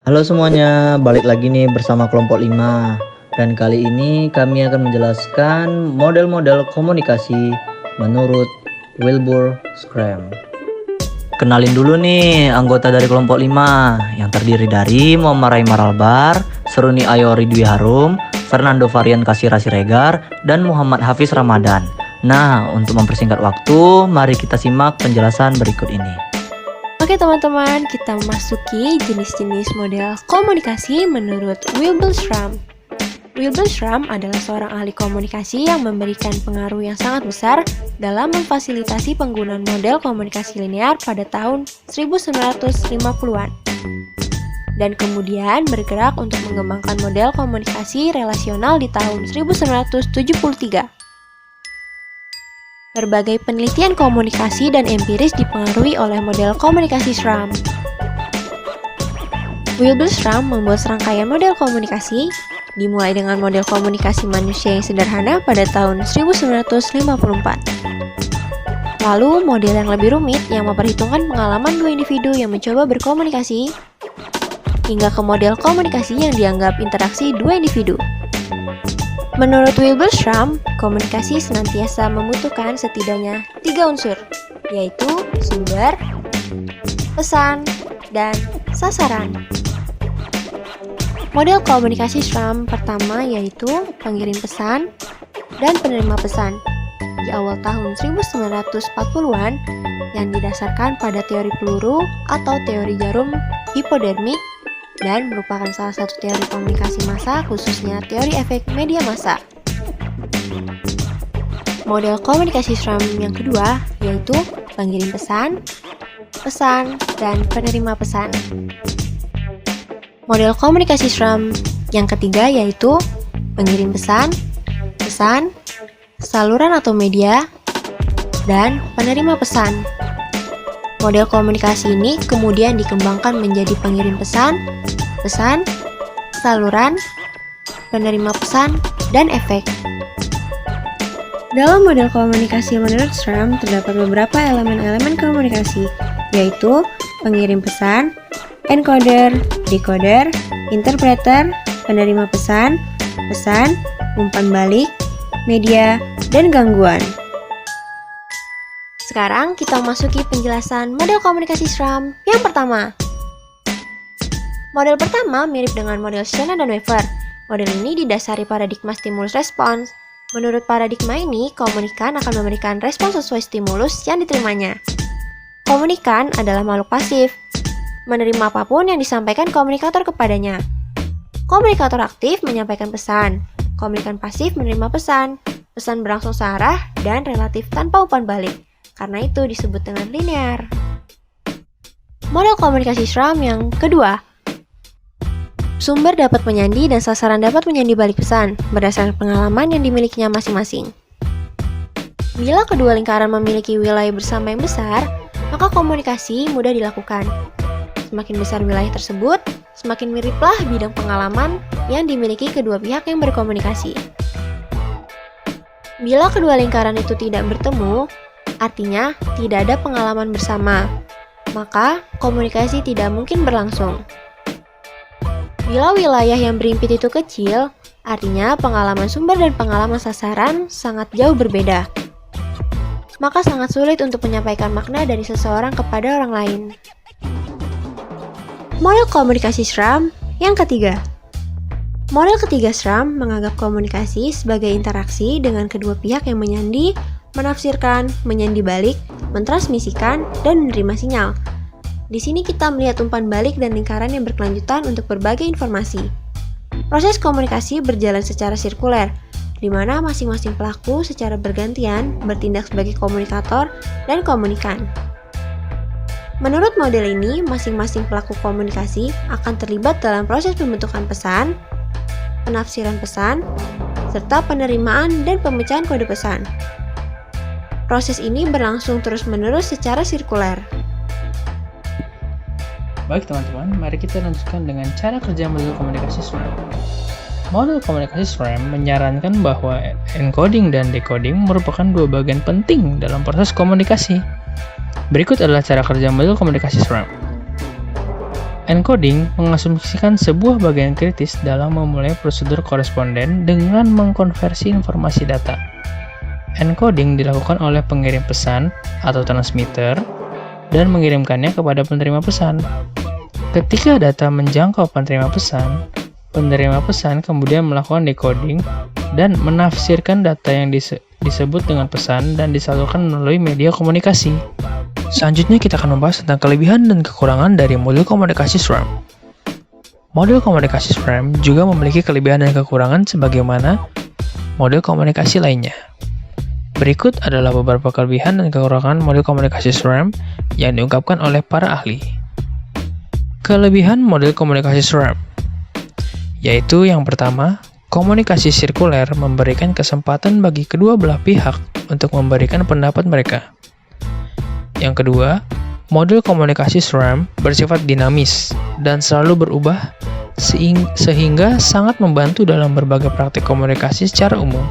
Halo semuanya, balik lagi nih bersama kelompok 5. Dan kali ini kami akan menjelaskan model-model komunikasi menurut Wilbur Schramm. Kenalin dulu nih anggota dari kelompok 5 yang terdiri dari Muhammad Raimar Albar, Seruni Ayori Dwi Harum, Fernando Varian Kasira Siregar, dan Muhammad Hafiz Ramadan. Nah, untuk mempersingkat waktu, mari kita simak penjelasan berikut ini. Oke teman-teman, kita memasuki jenis-jenis model komunikasi menurut Wilbur Schramm. Wilbur Schramm adalah seorang ahli komunikasi yang memberikan pengaruh yang sangat besar dalam memfasilitasi penggunaan model komunikasi linear pada tahun 1950-an. Dan kemudian bergerak untuk mengembangkan model komunikasi relasional di tahun 1973. Berbagai penelitian komunikasi dan empiris dipengaruhi oleh model komunikasi Schramm. Wilbur Schramm membuat serangkaian model komunikasi, dimulai dengan model komunikasi manusia yang sederhana pada tahun 1954. Lalu model yang lebih rumit yang memperhitungkan pengalaman dua individu yang mencoba berkomunikasi, hingga ke model komunikasi yang dianggap interaksi dua individu. Menurut Wilbur Schramm, komunikasi senantiasa membutuhkan setidaknya 3 unsur, yaitu sumber, pesan, dan sasaran. Model komunikasi Schramm pertama yaitu pengirim pesan dan penerima pesan di awal tahun 1940-an yang didasarkan pada teori peluru atau teori jarum hipodermik dan merupakan salah satu teori komunikasi massa, khususnya teori efek media massa. Model komunikasi Schramm yang kedua yaitu pengirim pesan, dan penerima pesan. Model komunikasi Schramm yang ketiga yaitu pengirim pesan, saluran atau media, dan penerima pesan. Model komunikasi ini kemudian dikembangkan menjadi pengirim pesan, saluran, penerima pesan, dan efek. Dalam model komunikasi menurut Schramm terdapat beberapa elemen-elemen komunikasi, yaitu pengirim pesan, encoder, decoder, interpreter, penerima pesan, umpan balik, media, dan gangguan. Sekarang kita memasuki penjelasan model komunikasi Schramm yang pertama. Model pertama mirip dengan model Shannon dan Weaver. Model ini didasari paradigma stimulus respons. Menurut paradigma ini, komunikan akan memberikan respons sesuai stimulus yang diterimanya. Komunikan adalah makhluk pasif, menerima apapun yang disampaikan komunikator kepadanya. Komunikator aktif menyampaikan pesan, komunikan pasif menerima pesan berlangsung searah dan relatif tanpa umpan balik. Karena itu disebut dengan linear. Model komunikasi Schramm yang kedua. Sumber dapat menyandi dan sasaran dapat menyandi balik pesan berdasarkan pengalaman yang dimilikinya masing-masing. Bila kedua lingkaran memiliki wilayah bersama yang besar, maka komunikasi mudah dilakukan. Semakin besar wilayah tersebut, semakin miriplah bidang pengalaman yang dimiliki kedua pihak yang berkomunikasi. Bila kedua lingkaran itu tidak bertemu, artinya tidak ada pengalaman bersama, maka komunikasi tidak mungkin berlangsung. Bila wilayah yang berimpit itu kecil, artinya pengalaman sumber dan pengalaman sasaran sangat jauh berbeda. Maka sangat sulit untuk menyampaikan makna dari seseorang kepada orang lain. Model komunikasi Schramm yang ketiga. Model ketiga Schramm menganggap komunikasi sebagai interaksi dengan kedua pihak yang menyandi, menafsirkan, menyandi balik, mentransmisikan, dan menerima sinyal. Di sini kita melihat umpan balik dan lingkaran yang berkelanjutan untuk berbagai informasi. Proses komunikasi berjalan secara sirkuler, di mana masing-masing pelaku secara bergantian bertindak sebagai komunikator dan komunikan. Menurut model ini, masing-masing pelaku komunikasi akan terlibat dalam proses pembentukan pesan, penafsiran pesan, serta penerimaan dan pemecahan kode pesan. Proses ini berlangsung terus-menerus secara sirkuler. Baik teman-teman, mari kita lanjutkan dengan cara kerja model komunikasi Schramm. Model komunikasi Schramm menyarankan bahwa encoding dan decoding merupakan dua bagian penting dalam proses komunikasi. Berikut adalah cara kerja model komunikasi Schramm. Encoding mengasumsikan sebuah bagian kritis dalam memulai prosedur koresponden dengan mengkonversi informasi data. Encoding dilakukan oleh pengirim pesan atau transmitter dan mengirimkannya kepada penerima pesan. Ketika data menjangkau penerima pesan kemudian melakukan decoding dan menafsirkan data yang disebut dengan pesan dan disalurkan melalui media komunikasi. Selanjutnya kita akan membahas tentang kelebihan dan kekurangan dari modul komunikasi SRAM. Modul komunikasi SRAM juga memiliki kelebihan dan kekurangan sebagaimana modul komunikasi lainnya. Berikut adalah beberapa kelebihan dan kekurangan modul komunikasi SRAM yang diungkapkan oleh para ahli. Kelebihan modul komunikasi SRAM yaitu yang pertama, komunikasi sirkuler memberikan kesempatan bagi kedua belah pihak untuk memberikan pendapat mereka. Yang kedua, modul komunikasi SRAM bersifat dinamis dan selalu berubah sehingga sangat membantu dalam berbagai praktik komunikasi secara umum.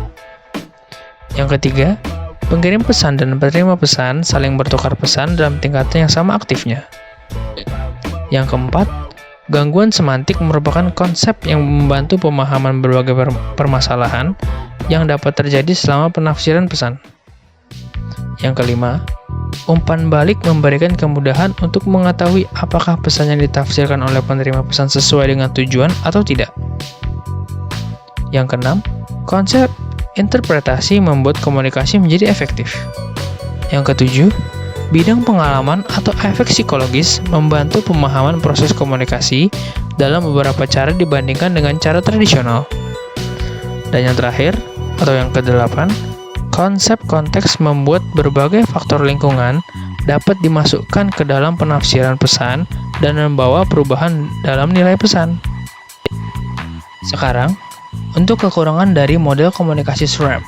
Yang ketiga, pengirim pesan dan penerima pesan saling bertukar pesan dalam tingkatan yang sama aktifnya. Yang keempat, gangguan semantik merupakan konsep yang membantu pemahaman berbagai permasalahan yang dapat terjadi selama penafsiran pesan. Yang kelima, umpan balik memberikan kemudahan untuk mengetahui apakah pesan yang ditafsirkan oleh penerima pesan sesuai dengan tujuan atau tidak. Yang keenam, konsep interpretasi membuat komunikasi menjadi efektif. Yang ketujuh, bidang pengalaman atau efek psikologis membantu pemahaman proses komunikasi dalam beberapa cara dibandingkan dengan cara tradisional. Dan yang terakhir, atau yang kedelapan, konsep konteks membuat berbagai faktor lingkungan dapat dimasukkan ke dalam penafsiran pesan dan membawa perubahan dalam nilai pesan. Sekarang, untuk kekurangan dari model komunikasi SRAM.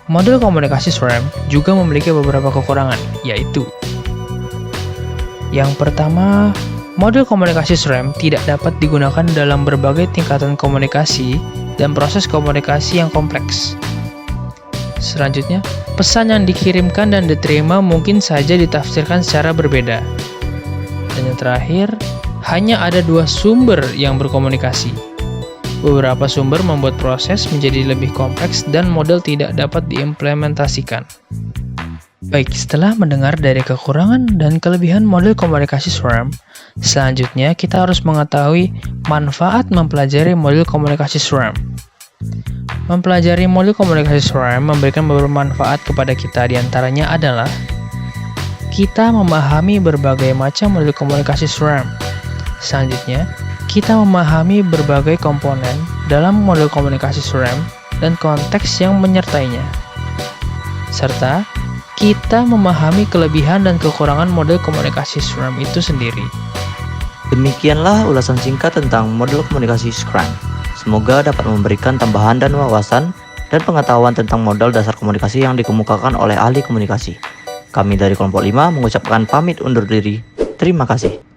Model komunikasi SRAM juga memiliki beberapa kekurangan, yaitu yang pertama, model komunikasi SRAM tidak dapat digunakan dalam berbagai tingkatan komunikasi dan proses komunikasi yang kompleks. Selanjutnya, pesan yang dikirimkan dan diterima mungkin saja ditafsirkan secara berbeda. Dan yang terakhir, hanya ada dua sumber yang berkomunikasi. Beberapa sumber membuat proses menjadi lebih kompleks dan model tidak dapat diimplementasikan. Baik, setelah mendengar dari kekurangan dan kelebihan model komunikasi SRAM, selanjutnya kita harus mengetahui manfaat mempelajari model komunikasi SRAM. Mempelajari model komunikasi SRAM memberikan beberapa manfaat kepada kita, diantaranya adalah kita memahami berbagai macam model komunikasi SRAM. Selanjutnya, kita memahami berbagai komponen dalam model komunikasi SRAM dan konteks yang menyertainya. Serta, kita memahami kelebihan dan kekurangan model komunikasi SRAM itu sendiri. Demikianlah ulasan singkat tentang model komunikasi SRAM. Semoga dapat memberikan tambahan dan wawasan dan pengetahuan tentang modal dasar komunikasi yang dikemukakan oleh ahli komunikasi. Kami dari kelompok 5 mengucapkan pamit undur diri. Terima kasih.